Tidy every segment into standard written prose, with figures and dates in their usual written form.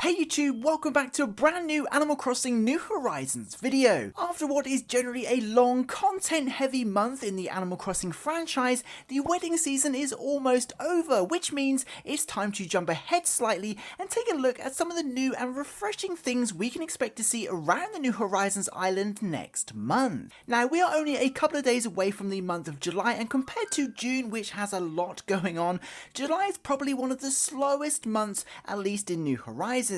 Hey YouTube, welcome back to a brand new Animal Crossing New Horizons video. After what is generally a long, content-heavy month in the Animal Crossing franchise, the wedding season is almost over, which means it's time to jump ahead slightly and take a look at some of the new and refreshing things we can expect to see around the New Horizons island next month. Now, we are only a couple of days away from the month of July, and compared to June, which has a lot going on, July is probably one of the slowest months, at least in New Horizons.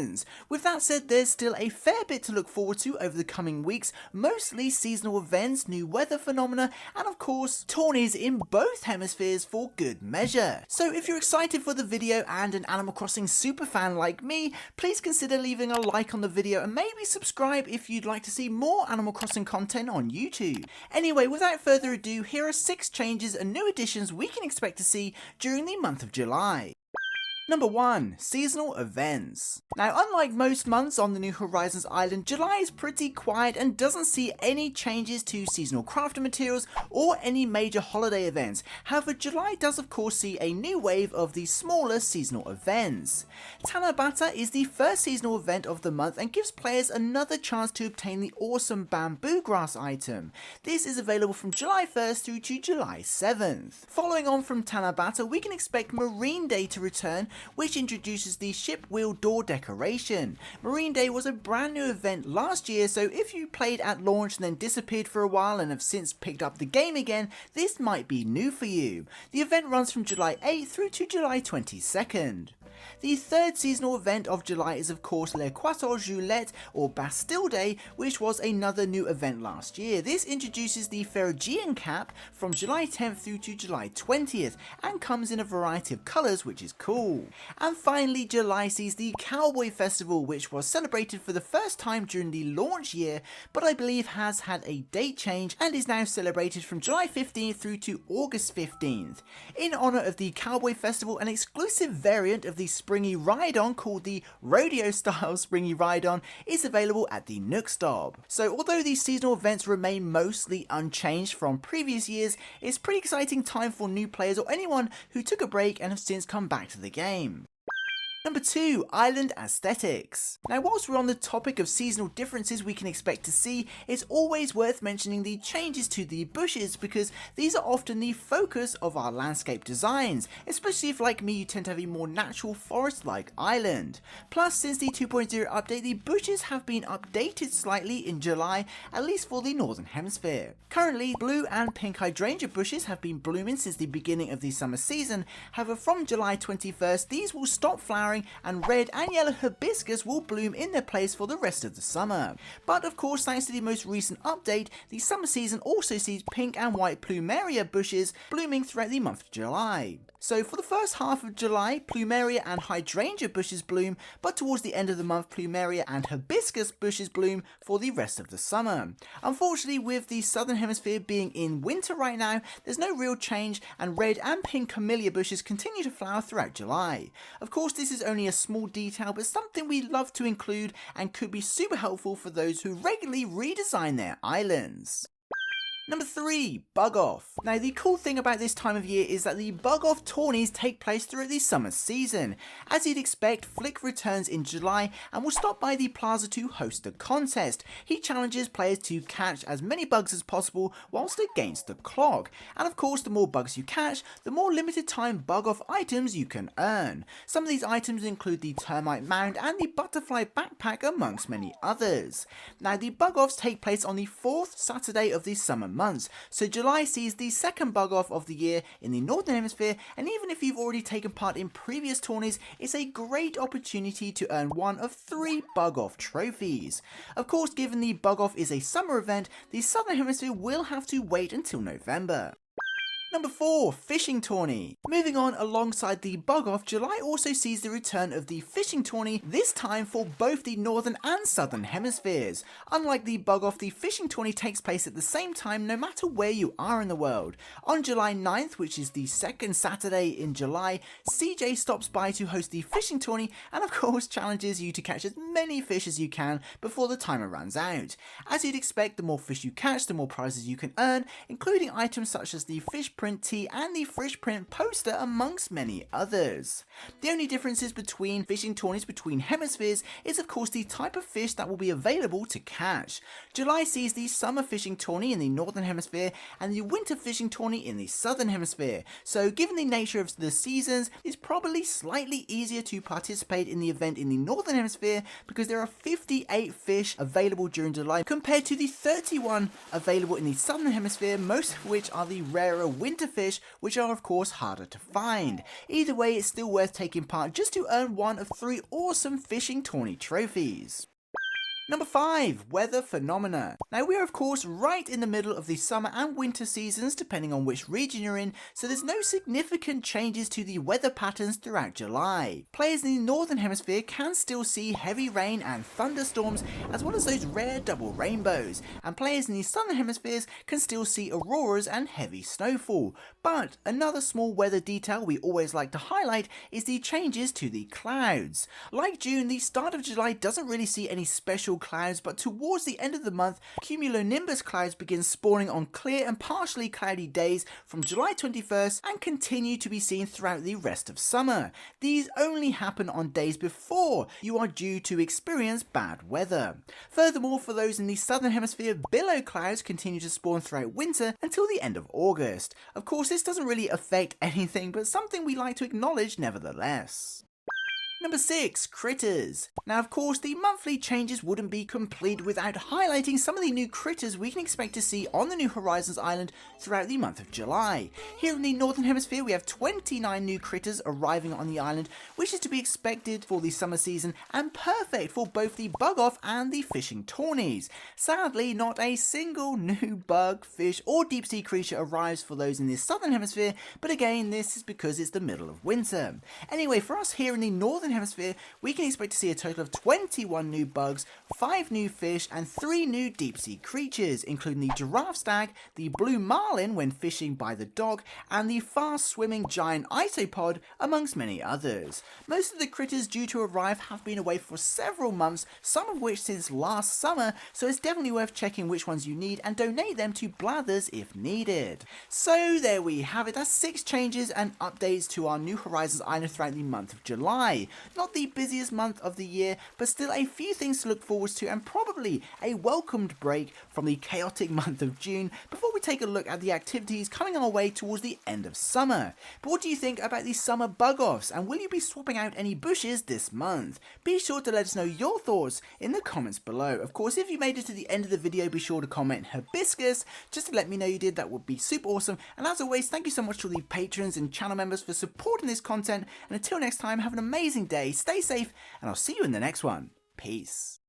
With that said, there's still a fair bit to look forward to over the coming weeks, mostly seasonal events, new weather phenomena, and of course, tourneys in both hemispheres for good measure. So if you're excited for the video and an Animal Crossing superfan like me, please consider leaving a like on the video and maybe subscribe if you'd like to see more Animal Crossing content on YouTube. Anyway, without further ado, here are 6 changes and new additions we can expect to see during the month of July. Number 1. Seasonal events. Now, unlike most months on the New Horizons island, July is pretty quiet and doesn't see any changes to seasonal crafting materials or any major holiday events. However, July does of course see a new wave of the smaller seasonal events. Tanabata is the first seasonal event of the month and gives players another chance to obtain the awesome bamboo grass item. This is available from July 1st through to July 7th. Following on from Tanabata, we can expect Marine Day to return, which introduces the ship wheel door decoration. Marine Day was a brand new event last year, so if you played at launch and then disappeared for a while and have since picked up the game again, this might be new for you. The event runs from July 8th through to July 22nd. The third seasonal event of July is of course Le 14 Juillet or Bastille Day, which was another new event last year. This introduces the Ferrogean cap from July 10th through to July 20th and comes in a variety of colours, which is cool. And finally, July sees the Cowboy Festival, which was celebrated for the first time during the launch year, but I believe has had a date change and is now celebrated from July 15th through to August 15th. In honour of the Cowboy Festival, an exclusive variant of the Springy Ride-On called the Rodeo Style Springy Ride-On is available at the Nook Stop. So although these seasonal events remain mostly unchanged from previous years, it's a pretty exciting time for new players or anyone who took a break and have since come back to the game. Number 2. Island Aesthetics. Now, whilst we're on the topic of seasonal differences we can expect to see, it's always worth mentioning the changes to the bushes, because these are often the focus of our landscape designs, especially if, like me, you tend to have a more natural forest-like island. Plus, since the 2.0 update, the bushes have been updated slightly in July, at least for the Northern Hemisphere. Currently, blue and pink hydrangea bushes have been blooming since the beginning of the summer season. However, from July 21st, these will stop flowering and red and yellow hibiscus will bloom in their place for the rest of the summer. But of course, thanks to the most recent update, the summer season also sees pink and white plumeria bushes blooming throughout the month of July. So for the first half of July, plumeria and hydrangea bushes bloom, but towards the end of the month, plumeria and hibiscus bushes bloom for the rest of the summer. Unfortunately, with the southern hemisphere being in winter right now, there's no real change, and red and pink camellia bushes continue to flower throughout July. Of course, this is only a small detail, but something we love to include and could be super helpful for those who regularly redesign their islands. Number 3. Bug Off. Now, the cool thing about this time of year is that the Bug Off tourneys take place throughout the summer season. As you'd expect, Flick returns in July and will stop by the plaza to host a contest. He challenges players to catch as many bugs as possible whilst against the clock. And of course, the more bugs you catch, the more limited time Bug Off items you can earn. Some of these items include the termite mound and the butterfly backpack, amongst many others. Now, the Bug Offs take place on the 4th Saturday of the summer months, so July sees the second bug off of the year in the Northern Hemisphere, and even if you've already taken part in previous tourneys, it's a great opportunity to earn one of 3 bug off trophies. Of course, given the bug off is a summer event, the Southern Hemisphere will have to wait until November. Number 4. Fishing Tourney. Moving on alongside the Bug Off, July also sees the return of the Fishing Tourney, this time for both the Northern and Southern Hemispheres. Unlike the Bug Off, the Fishing Tourney takes place at the same time no matter where you are in the world. On July 9th, which is the second Saturday in July, CJ stops by to host the Fishing Tourney and of course challenges you to catch as many fish as you can before the timer runs out. As you'd expect, the more fish you catch, the more prizes you can earn, including items such as the fish print tee and the fresh print poster, amongst many others. The only differences between fishing tourneys between hemispheres is of course the type of fish that will be available to catch. July sees the summer fishing tourney in the northern hemisphere and the winter fishing tourney in the southern hemisphere, so given the nature of the seasons, it's probably slightly easier to participate in the event in the northern hemisphere because there are 58 fish available during July compared to the 31 available in the southern hemisphere, most of which are the rarer winter fish, which are of course harder to find. Either way, it's still worth taking part just to earn one of 3 awesome fishing tourney trophies. Number 5. Weather phenomena. Now we are of course right in the middle of the summer and winter seasons depending on which region you're in, so there's no significant changes to the weather patterns throughout July. Players in the northern hemisphere can still see heavy rain and thunderstorms as well as those rare double rainbows, and players in the southern hemispheres can still see auroras and heavy snowfall. But another small weather detail we always like to highlight is the changes to the clouds. Like June, the start of July doesn't really see any special clouds, but towards the end of the month, cumulonimbus clouds begin spawning on clear and partially cloudy days from July 21st and continue to be seen throughout the rest of summer. These only happen on days before you are due to experience bad weather. Furthermore, for those in the southern hemisphere, billow clouds continue to spawn throughout winter until the end of August. Of course, this doesn't really affect anything, but something we like to acknowledge nevertheless. Number 6. Critters. Now of course the monthly changes wouldn't be complete without highlighting some of the new critters we can expect to see on the New Horizons island throughout the month of July. Here in the northern hemisphere we have 29 new critters arriving on the island, which is to be expected for the summer season and perfect for both the bug off and the fishing tourneys. Sadly, not a single new bug, fish or deep sea creature arrives for those in the southern hemisphere, but again this is because it's the middle of winter. Anyway, for us here in the northern hemisphere, we can expect to see a total of 21 new bugs, 5 new fish and 3 new deep sea creatures, including the giraffe stag, the blue marlin when fishing by the dock, and the fast swimming giant isopod, amongst many others. Most of the critters due to arrive have been away for several months, some of which since last summer, so it's definitely worth checking which ones you need and donate them to Blathers if needed. So there we have it, that's 6 changes and updates to our New Horizons island throughout the month of July. Not the busiest month of the year, but still a few things to look forward to and probably a welcomed break from the chaotic month of June before we take a look at the activities coming our way towards the end of summer. But what do you think about these summer bug-offs, and will you be swapping out any bushes this month? Be sure to let us know your thoughts in the comments below. Of course, if you made it to the end of the video, be sure to comment hibiscus just to let me know you did. That would be super awesome. And as always, thank you so much to the patrons and channel members for supporting this content, and until next time, have an amazing day, stay safe, and I'll see you in the next one. Peace.